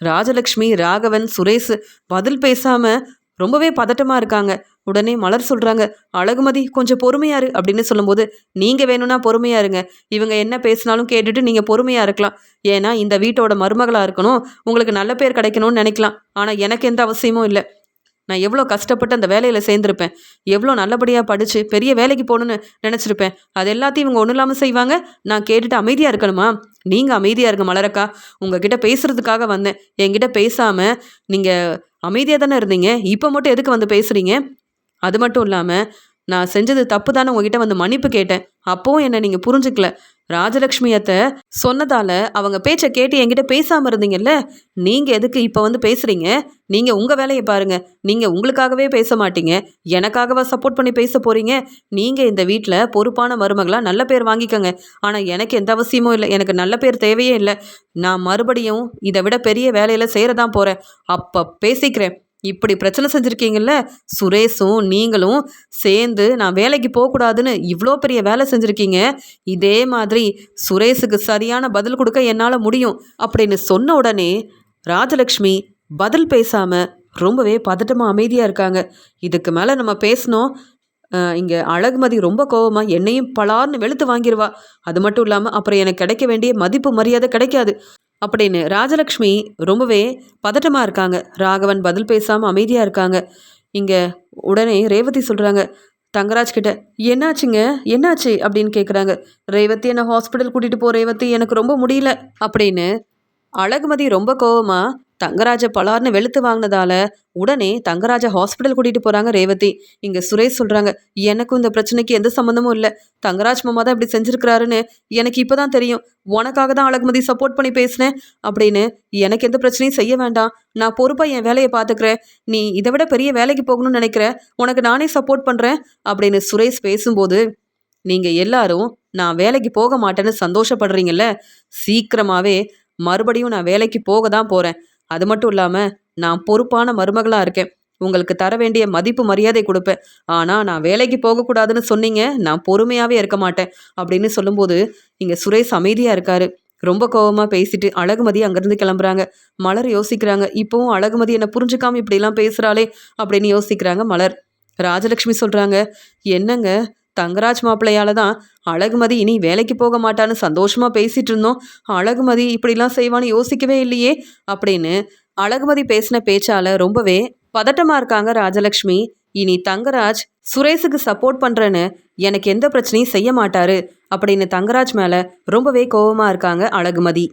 ராஜலக்ஷ்மி, ராகவன், சுரேஷ் பதில் பேசாமல் ரொம்பவே பதட்டமாக இருக்காங்க. உடனே மலர் சொல்கிறாங்க, அழகுமதி கொஞ்சம் பொறுமையாரு அப்படின்னு சொல்லும்போது, நீங்கள் வேணும்னா பொறுமையாக இருங்க, இவங்க என்ன பேசினாலும் கேட்டுட்டு நீங்கள் பொறுமையாக இருக்கலாம், ஏன்னா இந்த வீட்டோட மருமகளாக இருக்கணும், உங்களுக்கு நல்ல பேர் கிடைக்கணும்னு நினைக்கலாம், ஆனால் எனக்கு எந்த அவசியமும் இல்லை. நான் எவ்வளோ கஷ்டப்பட்டு அந்த வேலையில் சேர்ந்துருப்பேன், எவ்வளோ நல்லபடியாக படித்து பெரிய வேலைக்கு போகணுன்னு நினச்சிருப்பேன், அது எல்லாத்தையும் இவங்க ஒன்றும் இல்லாமல் செய்வாங்க, நான் கேட்டுட்டு அமைதியாக இருக்கணுமா? நீங்கள் அமைதியாக இருங்க மலரக்கா, உங்ககிட்ட பேசுகிறதுக்காக வந்தேன், என்கிட்ட பேசாமல் நீங்கள் அமைதியாக தானே இருந்தீங்க, இப்போ மட்டும் எதுக்கு வந்து பேசுகிறீங்க? அது மட்டும் இல்லாமல் நான் செஞ்சது தப்பு தானே உங்ககிட்ட வந்து மன்னிப்பு கேட்டேன், அப்போவும் என்னை நீங்கள் புரிஞ்சுக்கல, ராஜலக்ஷ்மி அத்தை சொன்னதால அவங்க பேச்சை கேட்டு என்கிட்ட பேசாமல் இருந்தீங்கல்ல, நீங்கள் எதுக்கு இப்போ வந்து பேசுகிறீங்க? நீங்கள் உங்கள் வேலையை பாருங்க. நீங்கள் உங்களுக்காகவே பேச மாட்டீங்க, எனக்காகவா சப்போர்ட் பண்ணி பேச போகிறீங்க? நீங்கள் இந்த வீட்டில் பொறுப்பான மருமகளாக நல்ல பேர் வாங்கிக்கோங்க. ஆனால் எனக்கு எந்த அவசியமும் இல்லை, எனக்கு நல்ல பேர் தேவையே இல்லை. நான் மறுபடியும் இதை விட பெரிய வேலையில் சேரதான் போகிறேன். அப்போ பேசிக்கிறேன். இப்படி பிரச்சனை செஞ்சுருக்கீங்கல்ல, சுரேஷும் நீங்களும் சேர்ந்து நான் வேலைக்கு போகக்கூடாதுன்னு இவ்வளோ பெரிய வேலை செஞ்சுருக்கீங்க. இதே மாதிரி சுரேஷுக்கு சரியான பதில் கொடுக்க என்னால் முடியும் அப்படின்னு சொன்ன உடனே ராஜலக்ஷ்மி பதில் பேசாமல் ரொம்பவே பதட்டமாக அமைதியாக இருக்காங்க. இதுக்கு மேலே நம்ம பேசணும், இங்கே அழகுமதி ரொம்ப கோவமாக என்னையும் பலார்னு வெளுத்து வாங்கிடுவா. அது மட்டும் இல்லாமல் அப்புறம் எனக்கு கிடைக்க வேண்டிய மதிப்பு மரியாதை கிடைக்காது அப்படின்னு ராஜலக்ஷ்மி ரொம்பவே பதட்டமாக இருக்காங்க. ராகவன் பதில் பேசாமல் அமைதியாக இருக்காங்க. இங்கே உடனே ரேவதி சொல்கிறாங்க தங்கராஜ் கிட்ட, என்னாச்சுங்க என்னாச்சு அப்படின்னு கேட்குறாங்க. ரேவதி என்னை ஹாஸ்பிட்டல் கூட்டிகிட்டு போ ரேவதி, எனக்கு ரொம்ப முடியல அப்படின்னு அழகுமதி ரொம்ப கோவமா தங்கராஜை பலார்னு வெளுத்து வாங்கினதால உடனே தங்கராஜை ஹாஸ்பிட்டல் கூட்டிகிட்டு போகிறாங்க ரேவதி. இங்கே சுரேஷ் சொல்கிறாங்க, எனக்கும் இந்த பிரச்சனைக்கு எந்த சம்மந்தமும் இல்லை, தங்கராஜ் மாமா தான் இப்படி செஞ்சுருக்கிறாருன்னு எனக்கு இப்போ தான் தெரியும். உனக்காக தான் அழகுமதி சப்போர்ட் பண்ணி பேசினேன் அப்படின்னு. எனக்கு எந்த பிரச்சனையும் செய்ய வேண்டாம், நான் பொறுப்பாக என் வேலையை பார்த்துக்கிறேன். நீ இதை விட பெரிய வேலைக்கு போகணும்னு நினைக்கிற, உனக்கு நானே சப்போர்ட் பண்ணுறேன் அப்படின்னு சுரேஷ் பேசும்போது, நீங்கள் எல்லாரும் நான் வேலைக்கு போக மாட்டேன்னு சந்தோஷப்படுறீங்கல்ல, சீக்கிரமாகவே மறுபடியும் நான் வேலைக்கு போக தான் போகிறேன். அது மட்டும் இல்லாமல் நான் பொறுப்பான மருமகளாக இருக்கேன், உங்களுக்கு தர வேண்டிய மதிப்பு மரியாதை கொடுப்பேன். ஆனால் நான் வேலைக்கு போகக்கூடாதுன்னு சொன்னீங்க, நான் பொறுமையாகவே இருக்க மாட்டேன் அப்படின்னு சொல்லும்போது இங்கே சுரேஷ் அமைதியாக இருக்காரு. ரொம்ப கோபமாக பேசிட்டு அழகுமதி அங்கேருந்து கிளம்புறாங்க. மலர் யோசிக்கிறாங்க, இப்போவும் அழகுமதி என்னை புரிஞ்சுக்காமல் இப்படிலாம் பேசுகிறாளே அப்படின்னு யோசிக்கிறாங்க மலர். ராஜலக்ஷ்மி சொல்கிறாங்க, என்னங்க தங்கராஜ் மாப்பிள்ளையால தான் அழகுமதி இனி வேலைக்கு போக மாட்டான்னு சந்தோஷமாக பேசிகிட்டு இருந்தோம், அழகுமதி இப்படிலாம் செய்வான்னு யோசிக்கவே இல்லையே அப்படின்னு அழகுமதி பேசின பேச்சால் ரொம்பவே பதட்டமாக இருக்காங்க ராஜலக்ஷ்மி. இனி தங்கராஜ் சுரேஷுக்கு சப்போர்ட் பண்ணுறேன்னு எனக்கு எந்த பிரச்சனையும் செய்ய மாட்டாரு அப்படின்னு தங்கராஜ் மேலே ரொம்பவே கோபமாக இருக்காங்க அழகுமதி.